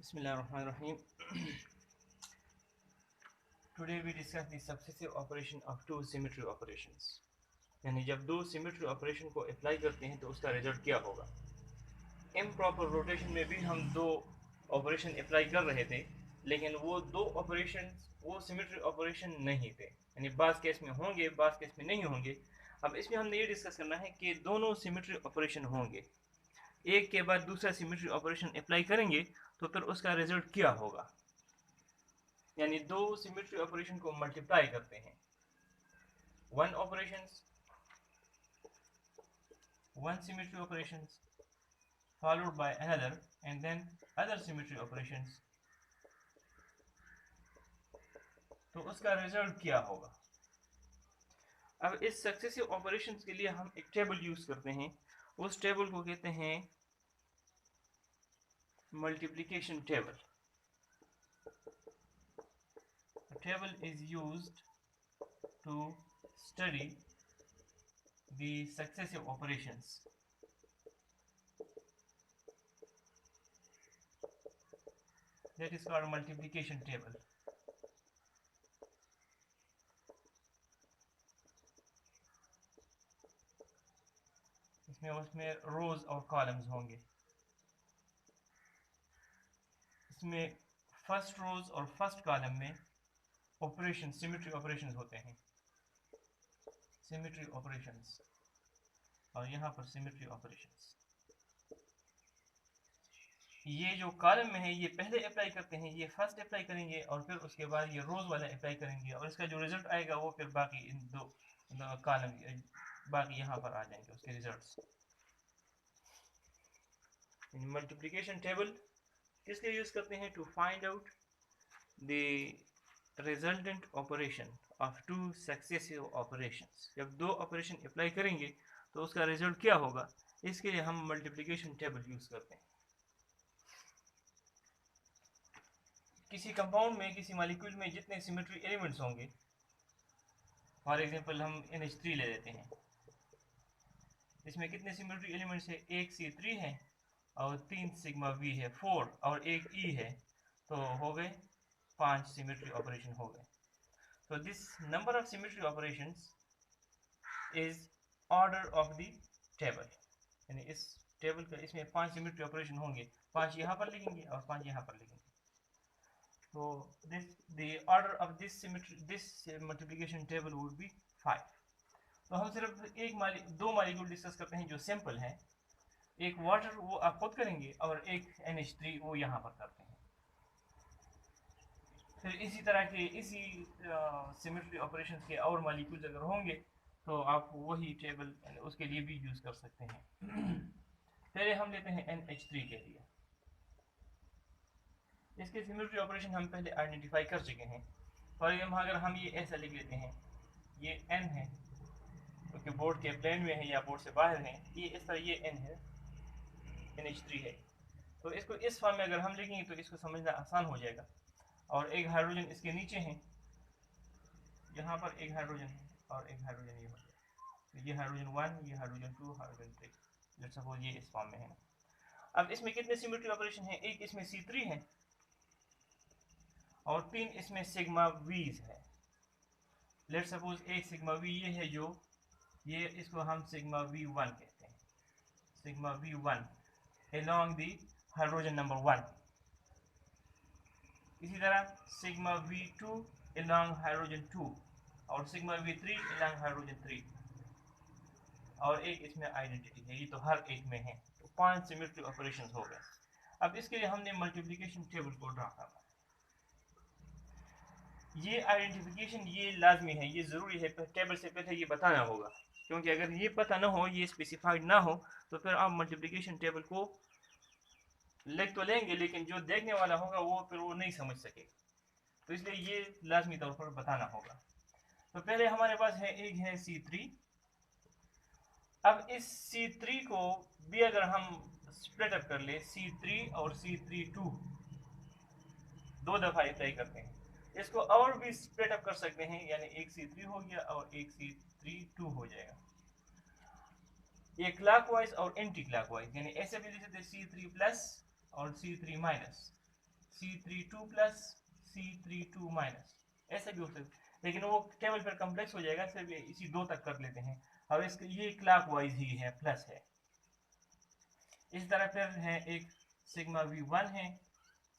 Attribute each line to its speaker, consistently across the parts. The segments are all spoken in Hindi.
Speaker 1: Bismillahirrahmanirrahim. Today we discuss the successive operation of two symmetry operations. यानी जब दो सिमेट्री ऑपरेशन को अप्लाई करते हैं तो उसका रिजल्ट क्या होगा। इम्प्रॉपर रोटेशन में भी हम दो ऑपरेशन अप्लाई कर रहे थे, लेकिन वो दो ऑपरेशन वो सिमेट्री ऑपरेशन नहीं थे, यानी बास केस में होंगे, बास केस में नहीं होंगे। अब इसमें हमने ये डिस्कस करना है कि दोनों सिमेट्री ऑपरेशन होंगे, एक के बाद दूसरा सिमेट्री ऑपरेशन अप्लाई करेंगे तो फिर उसका रिजल्ट क्या होगा। यानी दो सिमेट्री ऑपरेशन को मल्टीप्लाई करते हैं, one operations one symmetry operations followed by another and then other symmetry operations, तो उसका रिजल्ट क्या होगा। अब इस सक्सेसिव ऑपरेशंस के लिए हम एक टेबल यूज करते हैं, उस टेबल को कहते हैं multiplication table. Table is used to study the successive operations. That is called multiplication table. उसमें रोज और कॉलम्स होंगे। इसमें फर्स्ट रोज और फर्स्ट कॉलम में ऑपरेशन सिमेट्री ऑपरेशंस होते हैं, सिमेट्री ऑपरेशंस, और यहाँ पर सिमेट्री ऑपरेशंस। ये जो कॉलम में है ये पहले अप्लाई करते हैं, ये फर्स्ट अप्लाई करेंगे और फिर उसके बाद ये रोज वाला अप्लाई करेंगे, और इसका जो रिजल्ट आएगा वो फिर बाकी इन दो कॉलम बाकी यहाँ पर आ जाएंगे उसके रिजल्ट्स। मल्टीप्लिकेशन टेबल किस लिए यूज करते हैं? To find out the resultant operation of two successive operations. जब दो ऑपरेशन अप्लाई करेंगे तो उसका रिजल्ट क्या होगा, इसके लिए हम मल्टीप्लिकेशन टेबल यूज करते हैं। किसी कंपाउंड में, किसी मॉलिक्यूल में जितने सिमेट्री एलिमेंट्स होंगे, फॉर एग्जांपल हम NH3 ले लेते हैं, इसमें कितने सिमेट्री एलिमेंट्स है? एक C3 है और 3 सिग्मा V है, 4, और एक E है, तो हो गए 5 सिमेट्री ऑपरेशन हो गए। तो this number of symmetry operations is order of the table, यानी इस टेबल का इसमें 5 सिमेट्री ऑपरेशन होंगे, 5 यहाँ पर लिखेंगे और 5 यहाँ पर लिखेंगे। तो this the order of this multiplication table would be 5। तो हम सिर्फ दो मॉलिक्यूल डिस्कस करते हैं जो सिंपल हैं, एक वाटर वो आप खुद करेंगे और एक NH3 वो यहाँ पर करते हैं। फिर इसी तरह के इसी सिमेट्री ऑपरेशंस के और मॉलिक्यूल्स अगर होंगे तो आप वही टेबल उसके लिए भी यूज कर सकते हैं। पहले हम लेते हैं NH3 के लिए। इसके सिमेट्री ऑपरेशन हम पहले आइडेंटिफाई कर चुके हैं। फॉर एग्जाम्पल अगर हम ये ऐसा लिख लेते हैं, ये N है क्योंकि बोर्ड के प्लेन में है या बोर्ड से बाहर है, ये इस तरह ये N है, NH3 है, तो इसको इस फॉर्म में अगर हम लिखेंगे तो इसको समझना आसान हो जाएगा। और एक हाइड्रोजन इसके नीचे है, यहाँ पर एक हाइड्रोजन है और एक हाइड्रोजन ये हो गया, तो ये हाइड्रोजन 1, ये हाइड्रोजन 2, हाइड्रोजन 3, लेट्स सपोज ये इस फॉर्म में है। अब इसमें कितने सिमेट्री ऑपरेशन है? एक इसमें C3 है और 3 इसमें सिग्मा वीज है। लेट्स सपोज एक सिग्मा वी ये है, जो ये इसको हम सिग्मा V1 कहते हैं, sigma V1 along the hydrogen number 1। इसी तरह सिग्मा V2 along हाइड्रोजन 2 और सिग्मा V3 along हाइड्रोजन 3, और एक इसमें आइडेंटिटी है, ये तो हर एक में है, तो 5 सिमेट्री ऑपरेशंस हो गए। अब इसके लिए हमने मल्टीप्लिकेशन टेबल को ड्रा करना है। ये आइडेंटिफिकेशन ये लाजमी है, ये ज़रूरी है, टेबल से पहले ये बताना होगा, क्योंकि अगर ये पता ना हो, ये स्पेसिफाइड ना हो, तो फिर आप मल्टीप्लिकेशन टेबल को लिख तो लेंगे लेकिन जो देखने वाला होगा वो फिर वो नहीं समझ सकेगा, तो इसलिए ये लाजमी तौर पर बताना होगा। तो पहले हमारे पास है एक है C3। अब इस C3 को भी अगर हम स्प्लिट अप कर ले, C3 और C32 दो दफ़ा अप्लाई करते हैं, इसको और भी स्प्लिट अप कर सकते हैं, यानी एक C3 हो गया और एक C32 हो जाएगा। ये क्लॉकवाइज और एंटी क्लॉकवाइज, यानी ऐसे भी लिख सकते हैं C3 प्लस और C3 minus, C32 plus C32 minus, ऐसा भी हो सकता है, लेकिन वो टेबल पर कम्प्लेक्स हो जाएगा, सिर्फ इसी दो तक कर लेते हैं। और इसके ये क्लॉक वाइज ही है, प्लस है। इस तरह फिर है एक सिग्मा V1 है,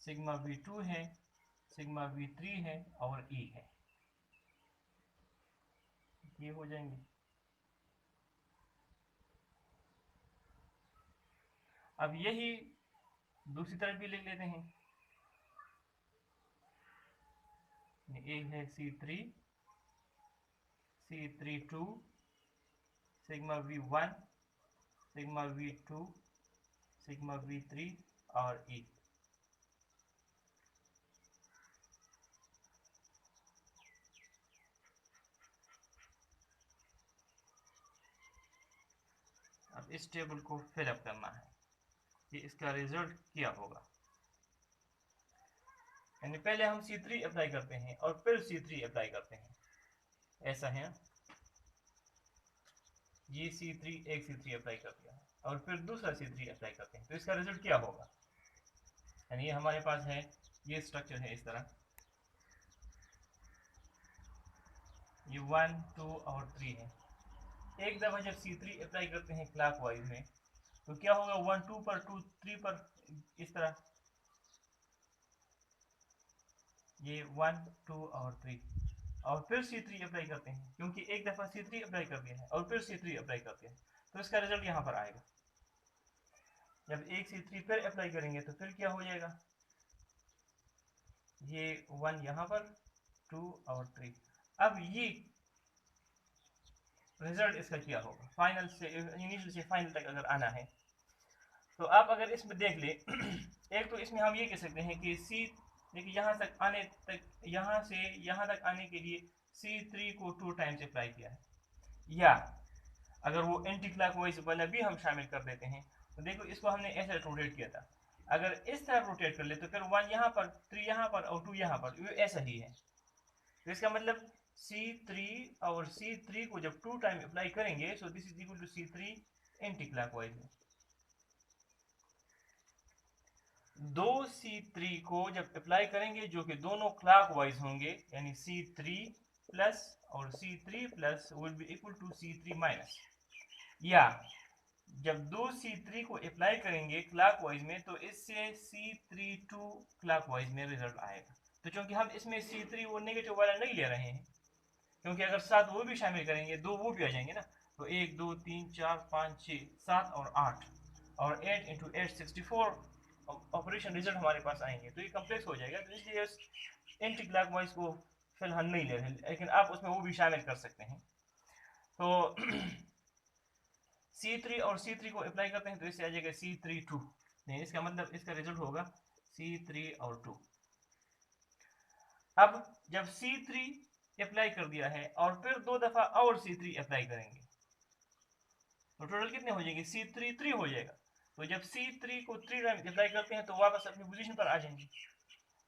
Speaker 1: सिग्मा V2 है, सिग्मा V3 है और E है, ये हो जाएंगे। अब यही दूसरी तरफ भी लिख लेते हैं। एक है C3, C32, sigma V1, sigma V2, sigma V3 और E। अब इस टेबल को फिलअप करना है कि इसका रिजल्ट क्या होगा। यानी पहले हम C3 अप्लाई करते हैं और फिर C3 अप्लाई करते हैं, ऐसा है। ये C3 एक C3 अप्लाई कर दिया और फिर दूसरा C3 अप्लाई करते हैं, तो इसका रिजल्ट क्या होगा। यानी ये हमारे पास है, ये स्ट्रक्चर है इस तरह, ये 1 2 और 3 है। एक दफा जब C3 अप्लाई करते हैं क्लॉकवाइज में, तो क्या होगा, 1 2 पर 2 3 पर, इस तरह ये 1 2 और 3, और फिर C3 अप्लाई करते हैं, क्योंकि एक दफा C3 अप्लाई कर दिया है और फिर C3 अप्लाई करते हैं, तो इसका रिजल्ट यहाँ पर आएगा। जब एक C3 फिर अप्लाई करेंगे तो फिर क्या हो जाएगा, ये 1 यहाँ पर, 2 और 3। अब ये रिजल्ट इसका क्या होगा, फाइनल से इनिशियल से फाइनल तक अगर आना है, तो आप अगर इसमें देख ले एक तो इसमें हम ये कह सकते हैं कि सी, देखिए यहाँ तक आने तक, यहाँ से यहाँ तक आने के लिए C3 को 2 टाइम्स अप्लाई किया है, या अगर वो एंटी क्लॉकवाइज वाला भी हम शामिल कर देते हैं, तो देखो इसको हमने ऐसे रोटेट किया था, अगर इस तरह रोटेट कर ले तो फिर 1 यहाँ पर, 3 यहाँ पर और 2 यहाँ पर, ये ऐसा ही है। तो इसका मतलब C3 और C3 को जब 2 टाइम अप्लाई करेंगे, so this is equal to C3 anti clockwise में। दो C3 को जब अप्लाई करेंगे जो कि दोनों क्लॉकवाइज होंगे, यानी C3 प्लस और C3 plus will be equal to C3 minus, या जब दो C3 को अप्लाई करेंगे क्लॉकवाइज में, तो इससे C32 क्लॉकवाइज में रिजल्ट आएगा। तो चूंकि हम इसमें C3 वो नेगेटिव वाला नहीं ले रहे हैं, क्योंकि अगर 7 वो भी शामिल करेंगे, 2 वो भी आ जाएंगे ना, तो 1 2 3 4 5 6 7 और 8, और 8 इंटू 8 64 ऑपरेशन रिजल्ट हमारे पास आएंगे, तो ये कम्प्लेक्स हो जाएगा। तो इसलिए एंटी क्लॉकवाइज को फिलहाल नहीं ले रहे, लेकिन आप उसमें वो भी शामिल कर सकते हैं। तो C3 और C3 को अप्लाई करते हैं, तो इससे आ जाएगा C32, नहीं इसका मतलब इसका रिजल्ट होगा C3 और 2। अब जब C3 अप्लाई कर दिया है और फिर 2 दफा और C3 अप्लाई करेंगे, तो टोटल कितने हो जाएंगे, C3 3 हो जाएगा। तो जब C3 को 3 टाइम अप्लाई करते हैं तो वापस अपनी पोजीशन पर आ जाएंगे,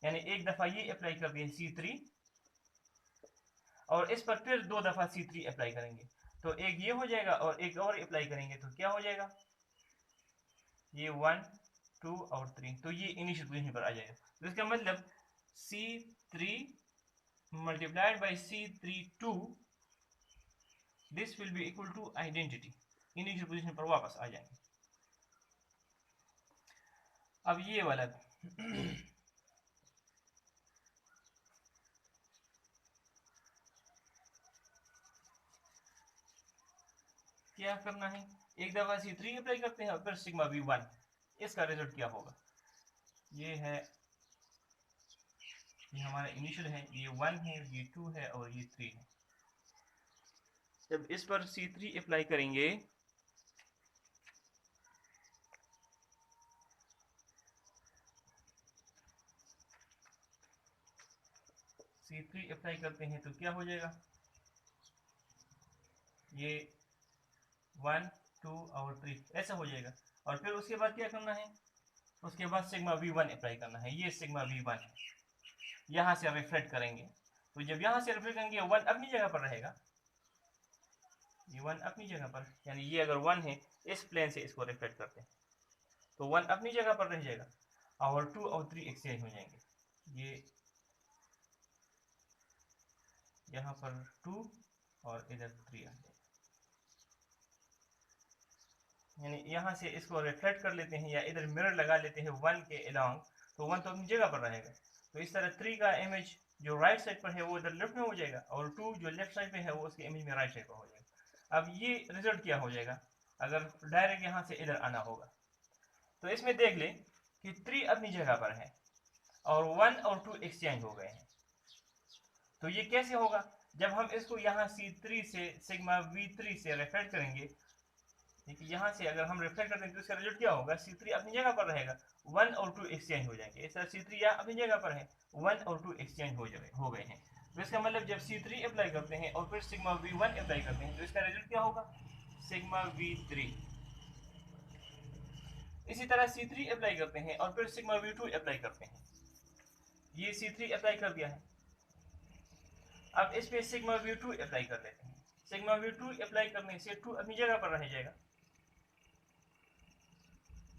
Speaker 1: यानी एक दफा ये अप्लाई कर दिया C3 और इस पर फिर 2 दफा C3 अप्लाई करेंगे, तो एक ये हो जाएगा और एक और अप्लाई करेंगे, तो क्या हो जाएगा, ये 1 2 और 3, तो ये इनिशियल पोजीशन पर आ जाएगा। तो इसका मतलब C3 multiplied by C32, this will be equal to identity, initial position पर वापस आ जाएंगे। अब ये वाला क्या करना है, एक दफा C3 अप्लाई करते हैं और फिर सिग्मा V1, इसका रिजल्ट क्या होगा, ये है, ये हमारा इनिशियल है, ये 1 है, ये 2 है और ये 3 है। जब इस पर C3 अप्लाई करेंगे, C3 अप्लाई करते हैं तो क्या हो जाएगा, ये 1 2 और 3 ऐसा हो जाएगा। और फिर उसके बाद क्या करना है, उसके बाद सिग्मा V1 अप्लाई करना है, ये सिग्मा V1 है, यहाँ से रिफ्लेक्ट करेंगे, तो जब यहाँ से रिफ्लेक्ट करेंगे 1 अपनी जगह पर रहेगा, ये 1 अपनी जगह पर, यानी ये अगर 1 है, इस प्लेन से इसको रिफ्लेक्ट करते हैं तो 1 अपनी जगह पर रह जाएगा। और 2 और 3 एक्सचेंज हो जाएंगे। ये यहाँ पर 2 और इधर 3 आ जाएगा। यानी यहाँ से इसको रिफ्लेक्ट कर लेते हैं या इधर मिरर लगा लेते हैं 1 के अलोंग, तो 1 तो अपनी जगह पर रहेगा। तो इस तरह 3 का इमेज जो राइट साइड पर है वो इधर लेफ्ट में हो जाएगा और 2 जो लेफ्ट साइड पे है वो उसके इमेज में राइट साइड पर हो जाएगा। अब ये रिजल्ट क्या हो जाएगा अगर डायरेक्ट यहाँ से इधर आना होगा। तो इसमें देख ले कि 3 अपनी जगह पर है और 1 और 2 एक्सचेंज हो गए हैं। तो ये कैसे होगा, जब हम इसको यहाँ C3 से सिग्मा V3 से रिफ्लेक्ट करेंगे, देखिए यहाँ से अगर हम रिफ्लेक्ट करते हैं तो इसका रिजल्ट क्या होगा, C3 अपनी जगह पर रहेगा, 1 और 2 एक्सचेंज हो जाएंगे। इस तरह C3 यहाँ अपनी जगह पर है, 1 और 2 एक्सचेंज हो गए हैं। तो इसका मतलब जब C3 अप्लाई करते हैं और फिर सिग्मा V1 अप्लाई करते हैं तो इसका रिजल्ट क्या होगा, सिग्मा V3। इसी तरह C3 अप्लाई करते हैं और फिर सिग्मा V2 अप्लाई करते हैं। ये C3 अप्लाई कर दिया है, अब इस पे सिग्मा V2 अप्लाई कर लेते हैं। सिग्मा V2 अप्लाई करने से 2 अपनी जगह पर रह जाएगा,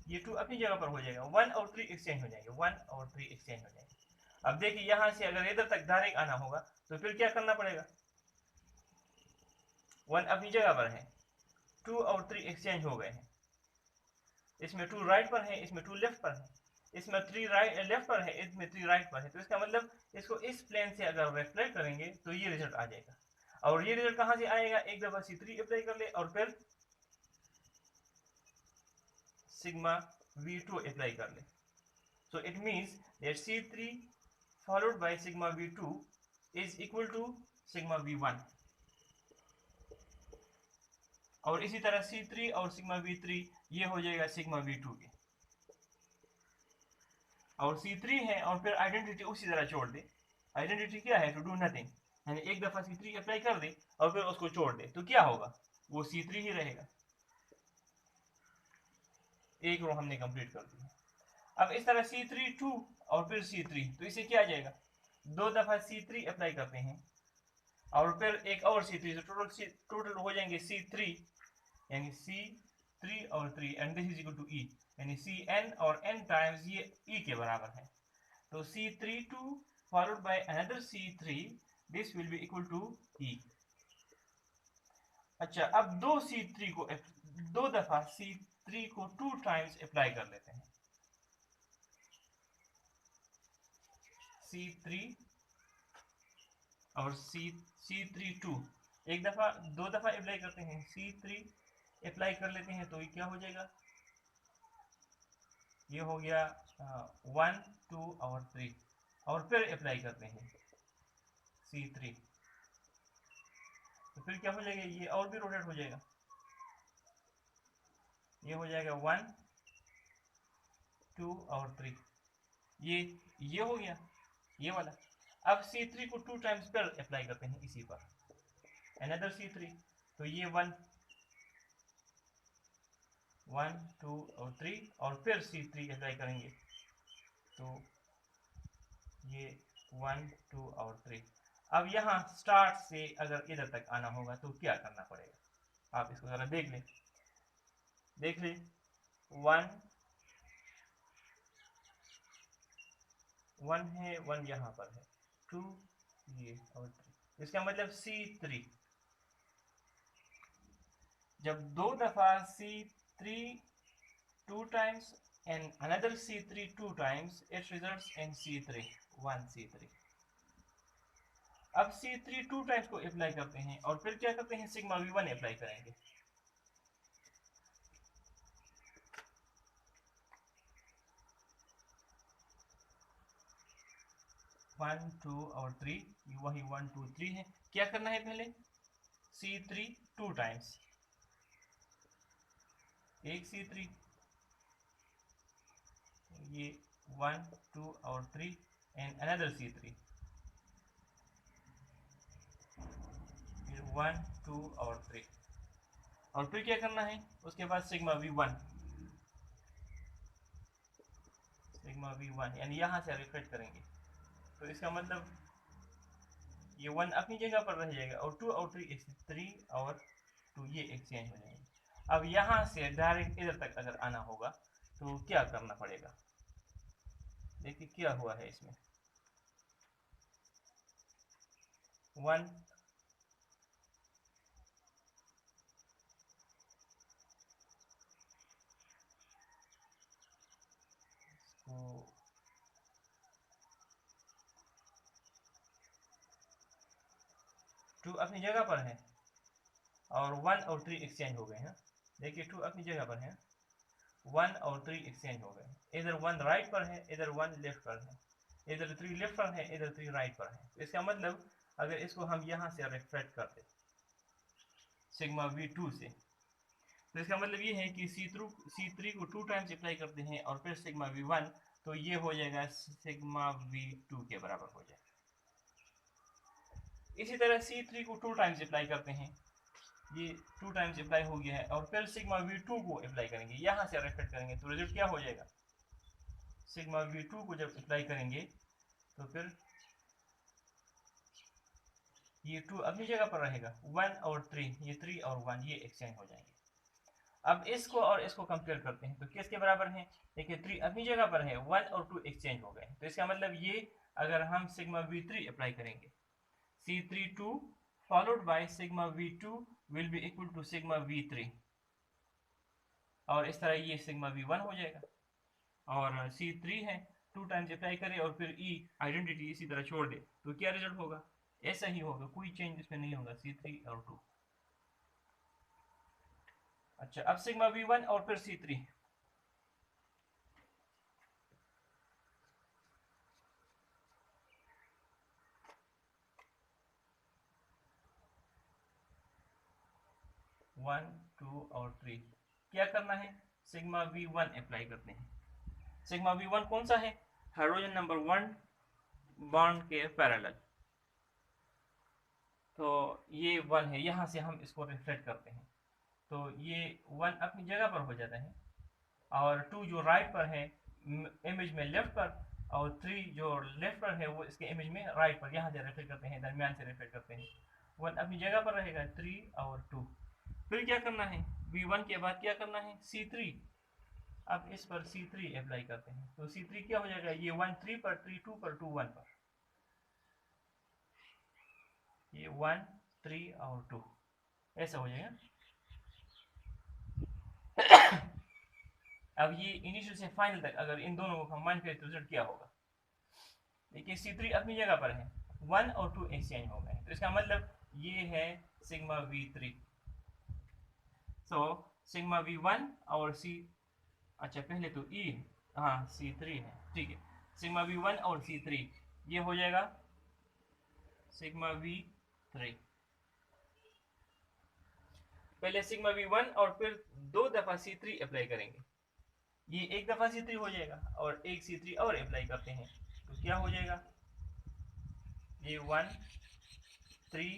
Speaker 1: ये 2 अपनी जगह पर हो जाएगा, 1 और 3 एक्सचेंज हो जाएंगे, 1 और 3 एक्सचेंज हो जाएंगे। अब देखिए यहाँ से अगर इधर तक डायरेक्ट आना होगा तो फिर क्या करना पड़ेगा, 1 अपनी जगह पर है, 2 और 3 एक्सचेंज हो गए हैं। इसमें 2 राइट पर है, इसमें 2 लेफ्ट पर है, इसमें 3 राइट लेफ्ट पर है, इसमें 3 राइट पर है। तो इसका मतलब इसको इस प्लेन से अगर रिफ्लेक्ट करेंगे तो ये रिजल्ट आ जाएगा। और ये रिजल्ट कहाँ से आएगा, एक दफा C3 अप्लाई कर ले और फिर सिग्मा V2 अप्लाई कर ले। So it means that C3 followed by sigma V2 is equal to sigma V1। और इसी तरह C3 और सिग्मा V3 ये हो जाएगा सिग्मा V2 के। और C3 है और फिर आइडेंटिटी उसी तरह छोड़ दे। आइडेंटिटी क्या है, टू डू नथिंग, यानी एक दफा C3 अप्लाई कर दे और फिर उसको छोड़ दे तो क्या होगा, वो C3 ही रहेगा। एक रो हमने कंप्लीट कर दी। अब इस तरह C3 2 और फिर C3, तो इसे क्या आ जाएगा, दो दफा C3 अप्लाई करते हैं और फिर एक और C3, तो टोटल हो जाएंगे C3, यानी C3 और 3 and this is equal to E, यानी Cn और n टाइम्स ये E के बराबर है। तो C3 2 followed by another C3, this will be equal to E। अच्छा, अब दो दफा C3 को 2 टाइम्स अप्लाई कर लेते हैं, C3 और C3 2, एक दफा दो दफा अप्लाई करते हैं, C3 अप्लाई कर लेते हैं तो ये क्या हो जाएगा, ये हो गया 1 2 और 3, और फिर अप्लाई करते हैं C3, तो फिर क्या हो जाएगा, ये और भी रोटेट हो जाएगा, ये हो जाएगा 1 2 और 3, ये हो गया ये वाला। अब C3 को 2 टाइम्स फिर अप्लाई करते हैं इसी पर, अनदर C3, तो ये 1 2 और 3 और फिर C3 अप्लाई करेंगे तो ये 1 2 और 3। अब यहाँ स्टार्ट से अगर इधर तक आना होगा तो क्या करना पड़ेगा, आप इसको जरा देख ले 1 है, 1 यहाँ पर है, 2 ये और 3, इसका मतलब C3 जब दो दफा C3 2 times and another C3 2 times, it results in C3 1 C3। अब C3 2 टाइम्स को अप्लाई करते हैं और फिर क्या करते हैं, सिग्मा V1 अप्लाई करेंगे। वन टू और 3, वही 1 2 3 है। क्या करना है, पहले C3 2 टाइम्स, एक C3, ये 1 2 और 3 एंड अनदर C3, 1 2 और 3, और फिर क्या करना है, उसके बाद सिग्मा V1 यानी यहाँ से रिफ्लेक्ट करेंगे, तो इसका मतलब ये 1 अपनी जगह पर रह जाएगा और 2 और 3 और 2 ये एक्सचेंज हो जाएंगे। अब यहाँ से डायरेक्ट इधर तक अगर आना होगा तो क्या करना पड़ेगा, देखिए क्या हुआ है इसमें, 1 को 2 अपनी जगह पर है और 1 और 3 एक्सचेंज हो गए हैं। देखिए 2 अपनी जगह पर है, 1 और 3 एक्सचेंज हो गए, इधर 1 राइट पर है, इधर 1 लेफ्ट पर है, इधर 3 लेफ्ट पर है, इधर 3 राइट पर है। इसका मतलब अगर इसको हम यहाँ से रिफ्लेक्ट करते सिग्मा V2 से, तो इसका मतलब ये है कि C3 को 2 टाइम्स अप्लाई करते हैं और फिर सिग्मा V1, तो ये हो जाएगा सिग्मा V2 के बराबर हो जाएगा। इसी तरह C3 को 2 टाइम्स अप्लाई करते हैं, ये 2 टाइम्स अप्लाई हो गया है, और फिर सिग्मा V2 को अप्लाई करेंगे, यहाँ से रिफ्लेक्ट करेंगे, तो रिजल्ट क्या हो जाएगा, सिग्मा V2 को जब अप्लाई करेंगे तो फिर ये 2 अपनी जगह पर रहेगा, 1 और 3, ये 3 और 1 ये एक्सचेंज हो जाएंगे। अब इसको और इसको कंपेयर करते हैं तो किसके बराबर है, देखिए 3 अपनी जगह पर है, 1 और 2 एक्सचेंज हो गए, तो इसका मतलब ये अगर हम सिग्मा V3 अप्लाई करेंगे, C32 followed by sigma V2 will be equal to sigma V3, और इस तरह ये सिग्मा V1 हो जाएगा। और C3 है, 2 टाइम्स अप्लाई करें और फिर E आइडेंटिटी इसी तरह छोड़ दे, तो क्या रिजल्ट होगा, ऐसा ही होगा, कोई चेंज इसमें नहीं होगा, C3 और 2। अच्छा, अब सिग्मा V1 और फिर C3, वन, टू और 3, क्या करना है, सिग्मा V1 अप्लाई करते हैं। सिग्मा V1 कौन सा है, हाइड्रोजन नंबर 1 बॉन्ड के पैरेलल, तो ये 1 है, यहाँ से हम इसको रिफ्लेक्ट करते हैं, तो ये 1 अपनी जगह पर हो जाता है, और 2 जो राइट पर है इमेज में लेफ्ट पर, और 3 जो लेफ्ट पर है वो इसके इमेज में राइट पर, यहाँ से रिफ्लेक्ट करते हैं, दरमियान से रिफ्लेक्ट करते हैं, 1 अपनी जगह पर रहेगा, 3 और 2। फिर क्या करना है, V1 के बाद क्या करना है, C3, अब इस पर C3 अप्लाई करते हैं, तो C3 क्या हो जाएगा, ये 1 3 पर, 3 2 पर, 2 1 पर, ये 1 3 और 2 ऐसा हो जाएगा। अब ये इनिशियल से फाइनल तक अगर इन दोनों को कंबाइन करें तो रिजल्ट क्या होगा, देखिए C3 अपनी जगह पर है, 1 और 2 एक्सचेंज हो गए, तो इसका मतलब ये है sigma V3। So sigma V1 और अच्छा पहले तो E, हाँ C3 है, ठीक है, सिग्मा V1 और C3 ये हो जाएगा सिग्मा V3। पहले सिग्मा V1 और फिर 2 दफा C3 अप्लाई करेंगे, ये 1 दफा C3 हो जाएगा, और एक C3 और अप्लाई करते हैं, तो क्या हो जाएगा, ये 1 3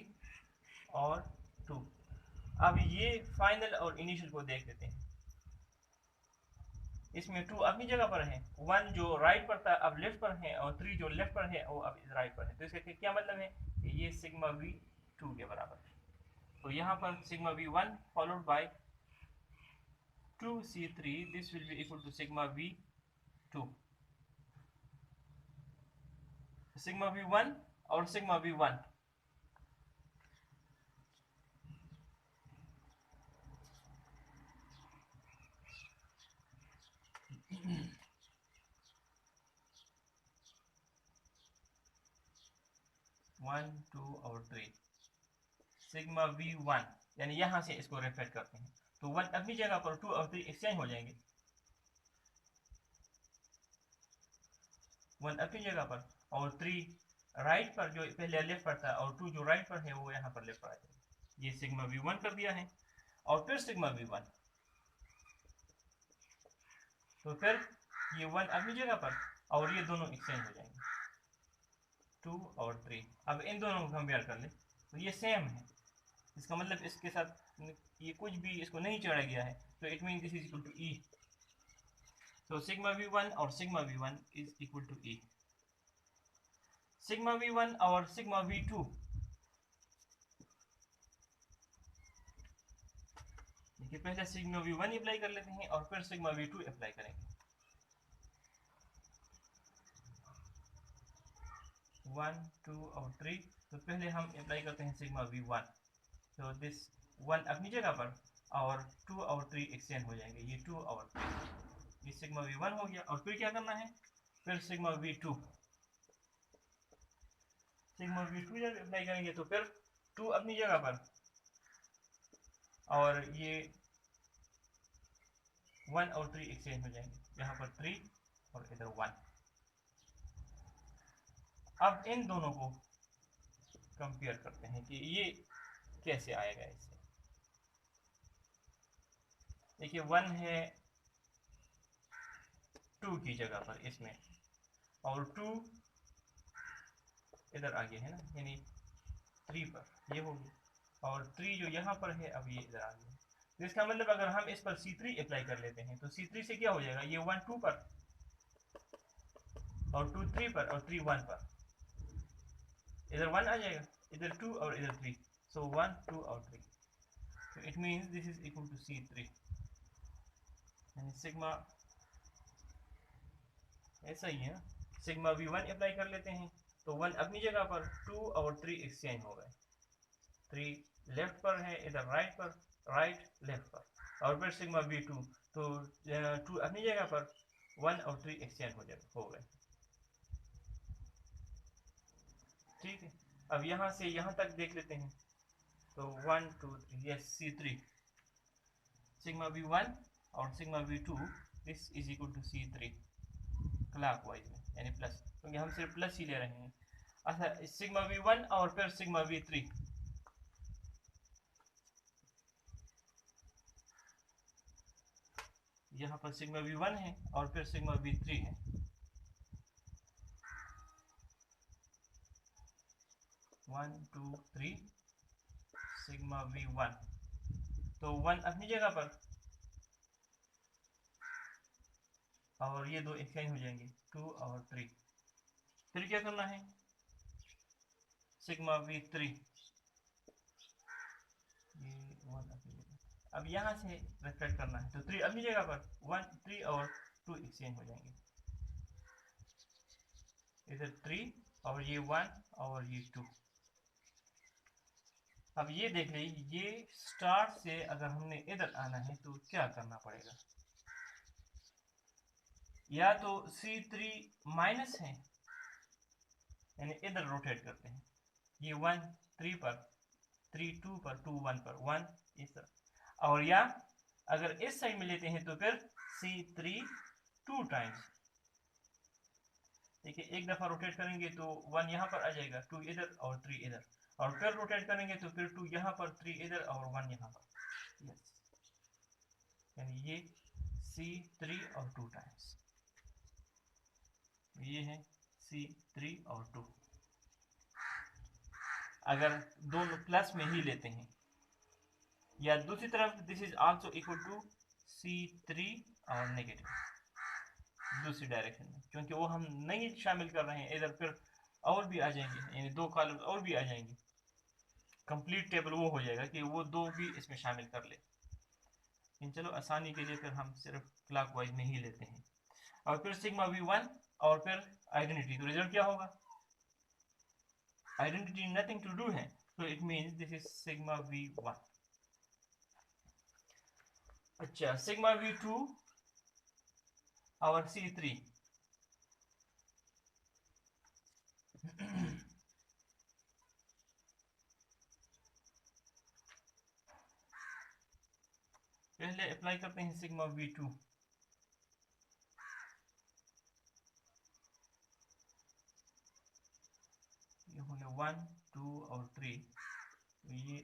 Speaker 1: और 2। अब ये फाइनल और इनिशियल को देख लेते हैं, इसमें 2 अपनी जगह पर है, 1 जो राइट पर था अब लेफ्ट पर है, और 3 जो लेफ्ट पर है वो अब राइट पर है, तो इसका क्या मतलब है कि ये सिग्मा V2 के बराबर है। तो यहाँ पर sigma V1 followed by 2C3, this will be equal to sigma V2, sigma V1 और सिग्मा V1 1 2 और 3, सिग्मा V1 यानी यहाँ से इसको रिफ्लेक्ट करते हैं, तो 1 अपनी जगह पर, 2 और 3 एक्सचेंज हो जाएंगे, 1 अपनी जगह पर और 3 राइट पर जो पहले लेफ्ट पर था, और 2 जो राइट पर है वो यहाँ पर लेफ्ट पर आ जाएगा, ये सिग्मा V1 कर दिया है, और फिर सिग्मा V1, तो फिर ये 1 अपनी जगह पर और ये दोनों एक्सचेंज हो जाएंगे, 2 और 3। अब इन दोनों को कंपेयर कर ले तो ये सेम है, इसका मतलब इसके साथ ये कुछ भी इसको नहीं चढ़ा गया है, तो it mean this is equal to E, so sigma V1 और sigma V1 is equal to E। sigma V1 और sigma V2, देखिए पहले sigma V1 अप्लाई कर लेते हैं और फिर sigma V2 अप्लाई करेंगे, 1 2 और 3, तो पहले हम अप्लाई करते हैं सिग्मा V1। तो दिस 1 अपनी जगह पर और 2 और 3 एक्सचेंज हो जाएंगे, ये 2 और 3, ये सिग्मा V1 हो गया। और फिर क्या करना है, फिर सिग्मा V2, सिग्मा V2 जब अप्लाई करेंगे तो फिर 2 अपनी जगह पर और ये 1 और 3 एक्सचेंज हो जाएंगे, यहाँ पर 3 और इधर 1। अब इन दोनों को कंपेयर करते हैं कि ये कैसे आएगा। इससे देखिए 1 है 2 की जगह पर इसमें, और 2 इधर आगे है ना, यानी 3 पर ये होगी, और 3 जो यहाँ पर है अब ये इधर आ गया। तो इसका मतलब अगर हम इस पर C3 अप्लाई कर लेते हैं तो C3 से क्या हो जाएगा, ये 1 2 पर और 2 3 पर और 3 1 पर, इधर 1 आ जाएगा, इधर 2 और इधर 3, सो 1 2 और 3, so it means this is equal to C3, यानी सिग्मा ऐसा ही है ना, सिग्मा V1 अप्लाई कर लेते हैं तो 1 अपनी जगह पर, 2 और 3 एक्सचेंज हो गए, 3 लेफ्ट पर है, इधर राइट पर, राइट लेफ्ट पर, और फिर सिग्मा V2 तो 2 अपनी जगह पर, 1 और 3 एक्सचेंज हो गए। ठीक है, अब यहाँ से यहाँ तक देख लेते हैं, तो 1 2 3, यस C3, सिग्मा V1 और sigma V2 this is equal to C3 clockwise में, यानी प्लस, क्योंकि हम सिर्फ प्लस ही ले रहे हैं। अच्छा, सिग्मा V1 और फिर सिग्मा V3, यहाँ पर सिग्मा V1 है और फिर सिग्मा V3 है, 1 2 3 सिग्मा V1, तो 1 अपनी जगह पर और ये दो एक्सचेंज हो जाएंगे, 2 और 3। फिर क्या करना है, सिग्मा V3, ये 1 अपनी जगह, अब यहाँ से रिफ्लेक्ट करना है तो 3 अपनी जगह पर, 1 3 और 2 एक्सचेंज हो जाएंगे, इधर 3 और ये 1 और ये 2। अब ये देख लीजिए, ये स्टार्ट से अगर हमने इधर आना है तो क्या करना पड़ेगा, या तो C3 माइनस है, यानी इधर रोटेट करते हैं, ये 1 3 पर, 3 2 पर, 2 1 पर, 1 इस तरह, और या अगर इस साइड में लेते हैं तो फिर C3 2 टाइम्स, देखिए एक दफा रोटेट करेंगे तो 1 यहाँ पर आ जाएगा, 2 इधर और 3 इधर, और फिर रोटेट करेंगे तो फिर 2 यहाँ पर, 3 इधर और 1 यहाँ पर, यस, यानी ये C3 और 2 टाइम्स, ये है C3 और 2। अगर दोनों प्लस में ही लेते हैं, या दूसरी तरफ this is also equal to C3 और नेगेटिव, दूसरी डायरेक्शन में, क्योंकि वो हम नहीं शामिल कर रहे हैं इधर, फिर और भी आ जाएंगे, यानी 2 कॉलम और भी आ जाएंगे, कंप्लीट टेबल वो हो जाएगा कि वो 2 भी इसमें शामिल कर ले। लेकिन चलो आसानी के लिए फिर हम सिर्फ क्लॉकवाइज में ही लेते हैं, और फिर सिग्मा V1 और फिर आइडेंटिटी, तो रिजल्ट क्या होगा, आइडेंटिटी नथिंग टू डू है, तो it means this is sigma V1। अच्छा, सिग्मा V2 और C3 पहले अप्लाई करते हैं सिग्मा V2, ये हो गया 1 2 और 3, तो ये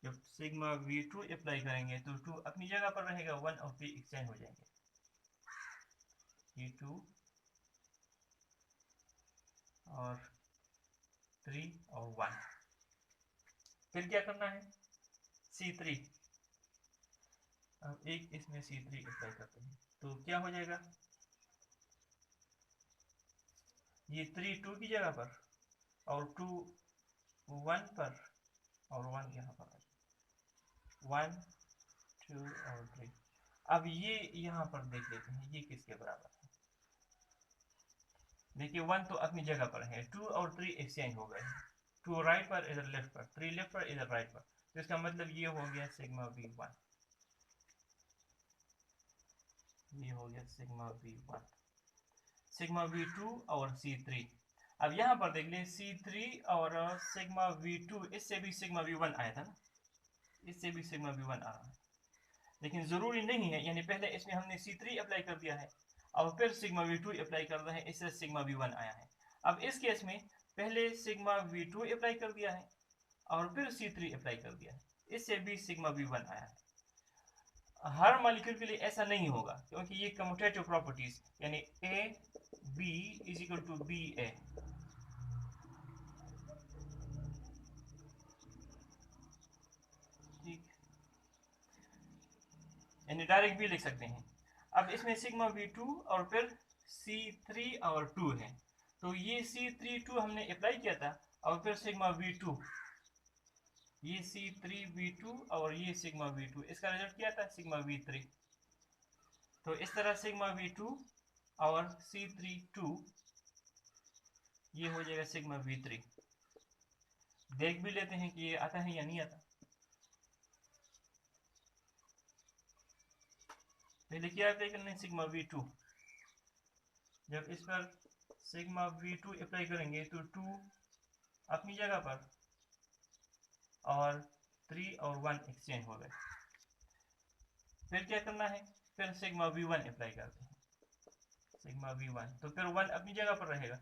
Speaker 1: जब सिग्मा V2 अप्लाई करेंगे तो 2 अपनी जगह पर रहेगा, 1 और 3 एक्सचेंज हो जाएंगे, ये 2 और 3 और 1। फिर क्या करना है, C3, अब एक इसमें C3 अप्लाई करते हैं तो क्या हो जाएगा, ये 3 2 की जगह पर और 2 1 पर और 1 यहाँ पर, 1 2 और 3। अब ये यहाँ पर देख लेते हैं ये किसके बराबर है, देखिए 1 तो अपनी जगह पर है, 2 और 3 एक्सचेंज हो गए, 2 राइट पर इधर लेफ्ट पर, 3 लेफ्ट पर इधर राइट पर, तो इसका मतलब ये हो गया सिग्मा V1, ये हो गया सिग्मा V1, सिग्मा V2 और C3। अब यहाँ पर देख लें C3 और सिग्मा V2, इससे भी सिग्मा V1 आया था ना, इससे भी सिग्मा V1 आ रहा है, लेकिन ज़रूरी नहीं है, यानी पहले इसमें हमने C3 अप्लाई कर दिया है और फिर सिग्मा V2 अप्लाई कर रहे हैं, इससे सिग्मा V1 आया है। अब इस केस में पहले सिग्मा V2 अप्लाई कर दिया है और फिर C3 अप्लाई कर दिया है, इससे भी सिग्मा V1 आया है। हर मॉलिक्यूल के लिए ऐसा नहीं होगा, क्योंकि ये कम्यूटेटिव प्रॉपर्टीज, यानी A B is equal to B A, ठीक, यानी डायरेक्ट भी लिख सकते हैं। अब इसमें सिग्मा V2 और फिर C3 और 2 है, तो ये C3 2 हमने अप्लाई किया था और फिर सिग्मा V2, ये C3 V2 और ये सिग्मा V2, इसका रिजल्ट क्या था सिग्मा V3। तो इस तरह सिग्मा V2 और C3 2 ये हो जाएगा सिग्मा V3। देख भी लेते हैं कि ये आता है या नहीं आता। पहले क्या अप्लाई करना है सिग्मा V2, जब इस पर सिग्मा V2 अप्लाई करेंगे तो 2 अपनी जगह पर और 3 और 1 एक्सचेंज हो गए। फिर क्या करना है, फिर सिग्मा V1 अप्लाई करते हैं, सिग्मा V1, तो फिर 1 अपनी जगह पर रहेगा,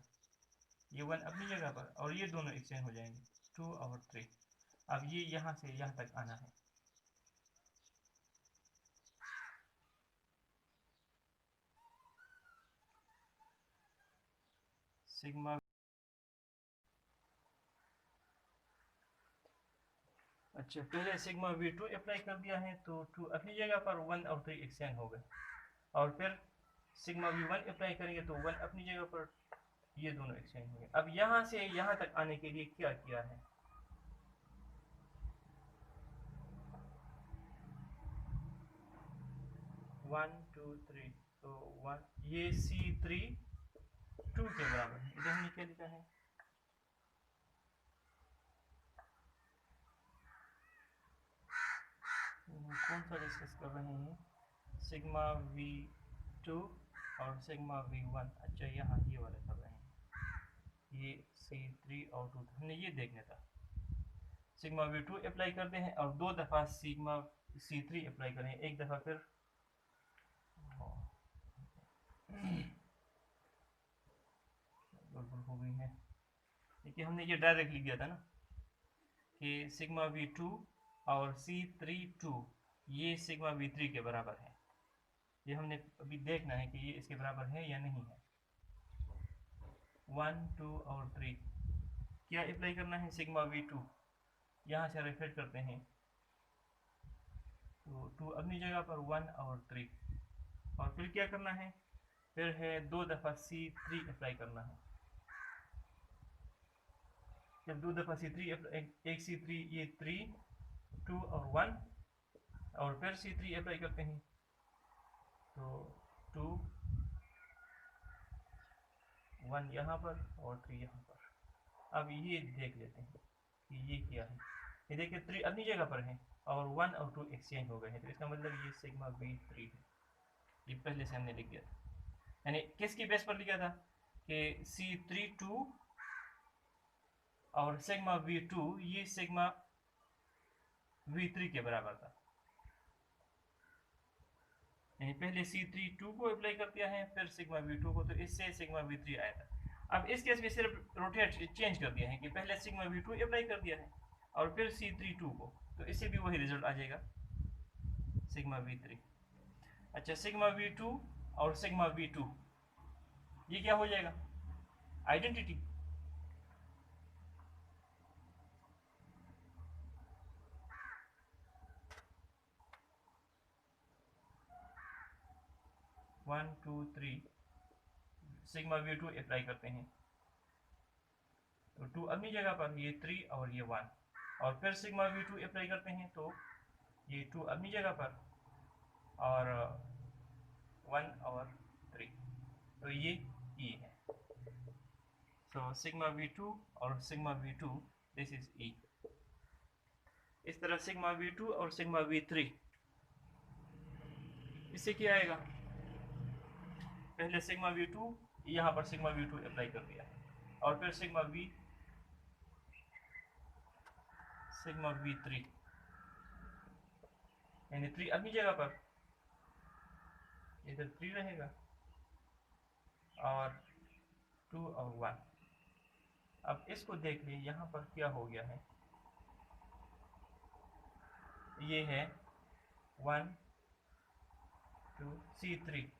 Speaker 1: ये 1 अपनी जगह पर और ये दोनों एक्सचेंज हो जाएंगे, 2 और 3। अब ये यहाँ से यहाँ तक आना है, सिग्मा, अच्छा पहले सिग्मा V2 अप्लाई कर दिया है तो 2 अपनी जगह पर, 1 और 3 एक्सचेंज हो गए, और फिर सिग्मा V1 अप्लाई करेंगे तो 1 अपनी जगह पर, ये दोनों एक्सचेंज हो गए। अब यहाँ से यहाँ तक आने के लिए क्या किया है, 1 2 3, तो 1 ये C3 2 के बराबर है, इधर हमने क्या लिखा है, कौन सा डिस्कस कर रहे हैं, सिग्मा V2 और सिग्मा V1, अच्छा यहाँ ये वाला कर रहे हैं, ये C3 और 2 हमने ये देखना था। सिग्मा V2 अप्लाई करते हैं और 2 दफ़ा सिग्मा C3 अप्लाई करें, एक दफ़ा फिर गड़बड़ हो गई है, देखिए हमने ये डायरेक्ट लिख दिया था ना कि सिग्मा V2 और C3 2 ये सिग्मा V3 के बराबर है, ये हमने अभी देखना है कि ये इसके बराबर है या नहीं है। 1 2 और 3 क्या अप्लाई करना है, सिग्मा V2 यहाँ से रिफ्रेश करते हैं तो 2 अपनी जगह पर, 1 और 3, और फिर क्या करना है, फिर है 2 दफ़ा C3 अप्लाई करना है, जब 2 दफ़ा C3 एक C3 ये 3 2 और 1, और फिर C3 अप्लाई करते हैं तो 2 1 यहाँ पर और 3 यहाँ पर। अब ये देख लेते हैं कि ये क्या है, ये देखिए 3 अपनी जगह पर है और 1 और 2 एक्सचेंज हो गए हैं, तो इसका मतलब ये सिग्मा V3 है, ये पहले से हमने लिख दिया था, यानी किसकी बेस पर लिखा था कि C3 2 और सिग्मा V2 ये सिग्मा V3 के बराबर था, यानी पहले C3 2 को अप्लाई कर दिया है फिर सिग्मा V2 को, तो इससे सिग्मा V3 आया था। अब इस केस में सिर्फ रोटेट चेंज कर दिया है कि पहले सिग्मा V2 अप्लाई कर दिया है और फिर C3 2 को, तो इससे भी वही रिजल्ट आ जाएगा सिग्मा V3। अच्छा सिग्मा V2 और सिग्मा V2 ये क्या हो जाएगा, identity, one two three sigma V2 apply करते हैं तो 2 अपनी जगह पर, ये 3 और ये 1, और फिर सिग्मा V2 अप्लाई करते हैं तो ये 2 अपनी जगह पर और 1 और 3, तो ये E है। तो सिग्मा V2 और sigma V2 this is E। इस तरह सिग्मा V2 और सिग्मा V3, इससे क्या आएगा, पहले सिग्मा V2 यहाँ पर सिग्मा V2 अप्लाई कर दिया और फिर सिग्मा V3 यानी 3 अपनी जगह पर, इधर 3 रहेगा और 2 और 1। अब इसको देख ली, यहाँ पर क्या हो गया है, ये है 1 2 C3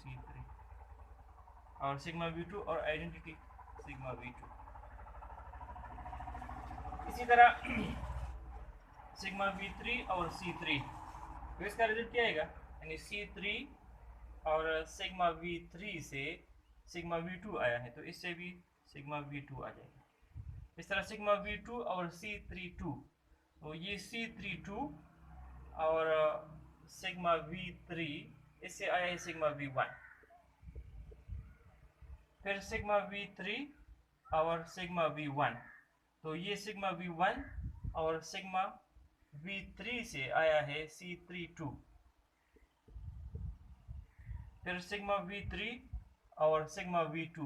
Speaker 1: C3 और सिग्मा V2 और आइडेंटिटी सिग्मा V2। इसी तरह सिग्मा V3 और C3, तो इसका रिजल्ट क्या आएगा, यानी C3 और सिग्मा V3 से सिग्मा V2 आया है, तो इससे भी सिग्मा V2 आ जाएगा। इस तरह सिग्मा V2 और C32, तो ये C32 और सिग्मा V3, इससे आया है सिग्मा V1। फिर सिग्मा V3 और सिग्मा V1, तो ये सिग्मा V1 और सिग्मा V3 से आया है C32। फिर सिग्मा V3 और सिग्मा V2,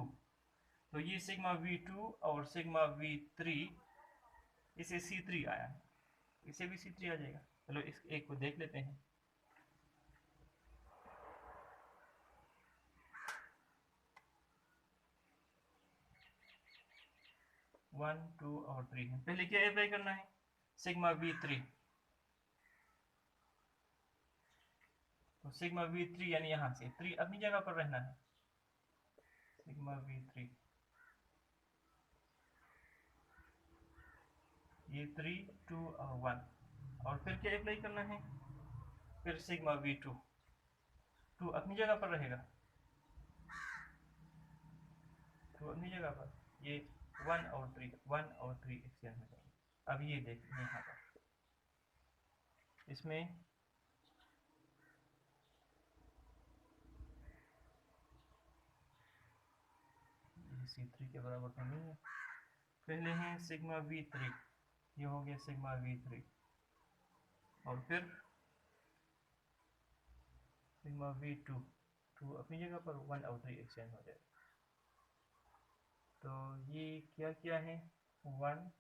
Speaker 1: तो ये सिग्मा V2 और सिग्मा V3, इसे C3 आया है, इसे भी C3 आ जाएगा। चलो इस एक को देख लेते हैं। वन, टू और 3 है। पहले क्या अप्लाई करना है, सिग्मा V3, तो सिग्मा V3 यानी यहाँ से 3 अपनी जगह पर रहना है, सिग्मा V3, ये 3 2 और 1 और फिर क्या अप्लाई करना है, फिर सिग्मा V2, 2 अपनी जगह पर रहेगा, 2 अपनी जगह पर, ये 1 और 3 एक्सचेंज हो जाएगा। अब ये देखिए यहाँ पर इसमें C3 के बराबर तो नहीं है। पहले है सिग्मा V3, ये हो गया सिग्मा V3 और फिर सिग्मा V2, 2 अपनी जगह पर, 1 और 3 एक्सचेंज हो जाएगा। तो ये क्या किया है, 1,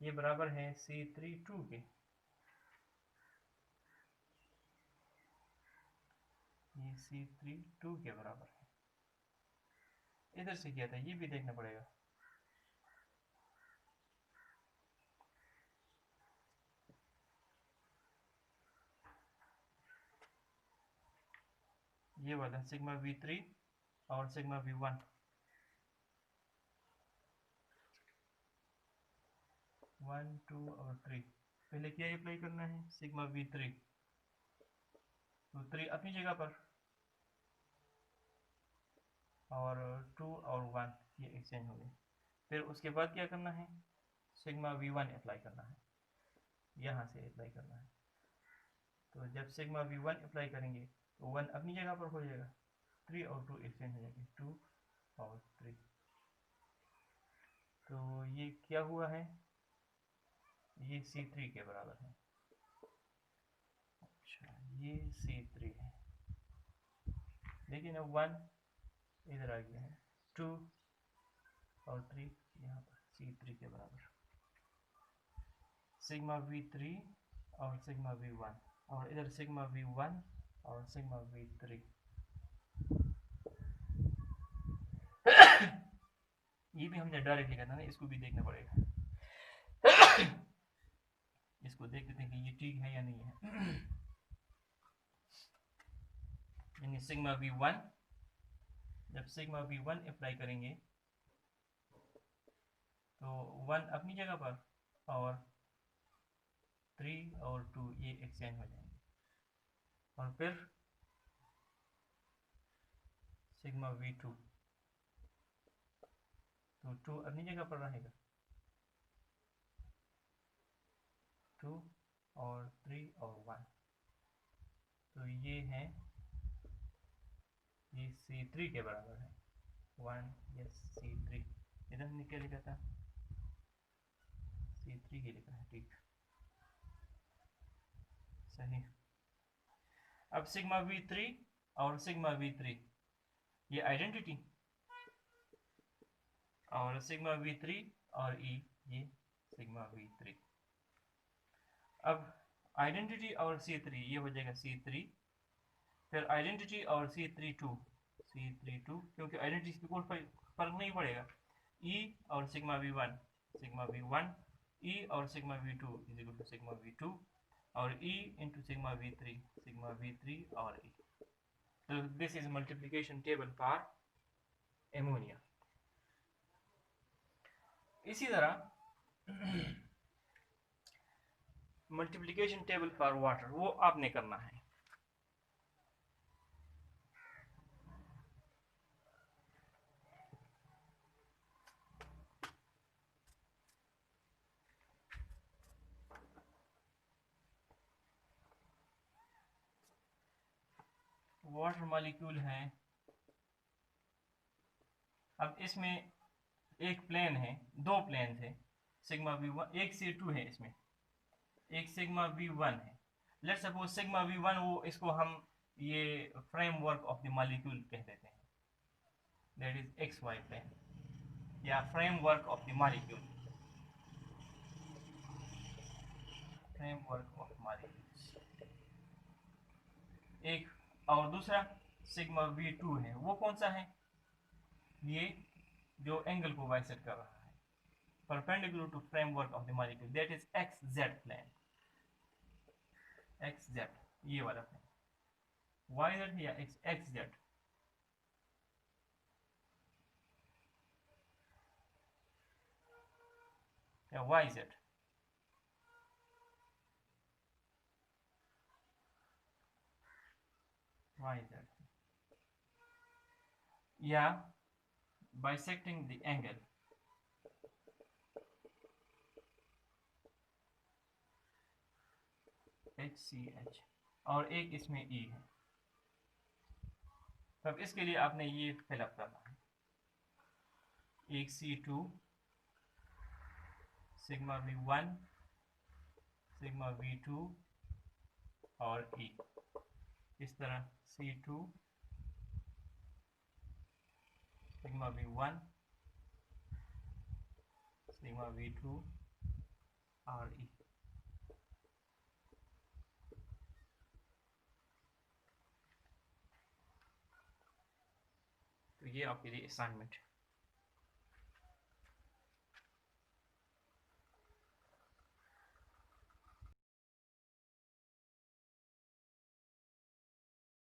Speaker 1: ये बराबर है C32 के, ये C32 के बराबर है। इधर से किया था, ये भी देखना पड़ेगा। ये वाला सिग्मा V3 और सिग्मा V1, 1 2 और 3, पहले क्या अप्लाई करना है, सिग्मा V3, तो 3 अपनी जगह पर और 2 और 1 ये एक्सचेंज हो गए। फिर उसके बाद क्या करना है, सिग्मा V1 अप्लाई करना है, यहाँ से अप्लाई करना है। तो जब सिग्मा V1 अप्लाई करेंगे तो 1 अपनी जगह पर हो जाएगा, 3 और 2 एक्सचेंज हो जाएंगे, 2 और 3। तो ये क्या हुआ है, ये C3 के बराबर है। अच्छा, ये C3 है, लेकिन अब 1 इधर आ गया है, 2 और 3 यहाँ पर C3 के बराबर। सिग्मा V3 और सिग्मा V1 और इधर सिग्मा V1 और सिग्मा V3 ये भी हमने डायरेक्ट लिखा था ना, इसको भी देखना पड़ेगा। इसको देख लेते हैं कि ये ठीक है या नहीं है। यानी सिग्मा V1, जब सिग्मा V1 अप्लाई करेंगे तो 1 अपनी जगह पर और 3 और 2 ये एक्सचेंज हो जाएंगे और फिर सिग्मा V2, तो 2 अपनी जगह पर रहेगा, 2 और 3 और 1, तो ये है ये C3 के बराबर है 1 यस C3। इधर हमने क्या लिखा था C3 के लिखा है ठीक सही। अब सिग्मा V3 और सिग्मा V3 ये आइडेंटिटी और सिग्मा V3 और E ये सिग्मा V3। अब आइडेंटिटी और C3 ये हो जाएगा C3 फिर आइडेंटिटी और C32 क्योंकि आइडेंटिटी से कोई फर्क नहीं पड़ेगा E और सिग्मा V1 E और sigma V2 is equal to sigma V2 और E इंटू सिग्मा V3 और E। तो this is multiplication table for ammonia. इसी तरह मल्टीप्लिकेशन टेबल फॉर वाटर वो आपने करना है। वाटर मॉलिक्यूल है। अब इसमें एक प्लेन है दो प्लेन है सिग्मा V1 एक C2 है इसमें एक सिग्मा V1 है। लेट सपोज सिग्मा V1 वो इसको हम ये फ्रेमवर्क ऑफ द मॉलिक्यूल कह देते हैं दैट इज XY प्लेन या framework of the molecule framework of molecules. एक और दूसरा सिग्मा V2 है वो कौन सा है ये जो एंगल को बाइसेक्ट कर रहा है perpendicular to framework of the molecule that is XZ plane XZ ये वाला प्लेन YZ या XZ या YZ या bisecting the angle HCH और एक इसमें E है। तब इसके लिए आपने ये फिलअप करना है एक C2 sigma V1 sigma V2 और E इस तरह C2 sigma V1 sigma V2 और E। तो ये आपके लिए असाइनमेंट है।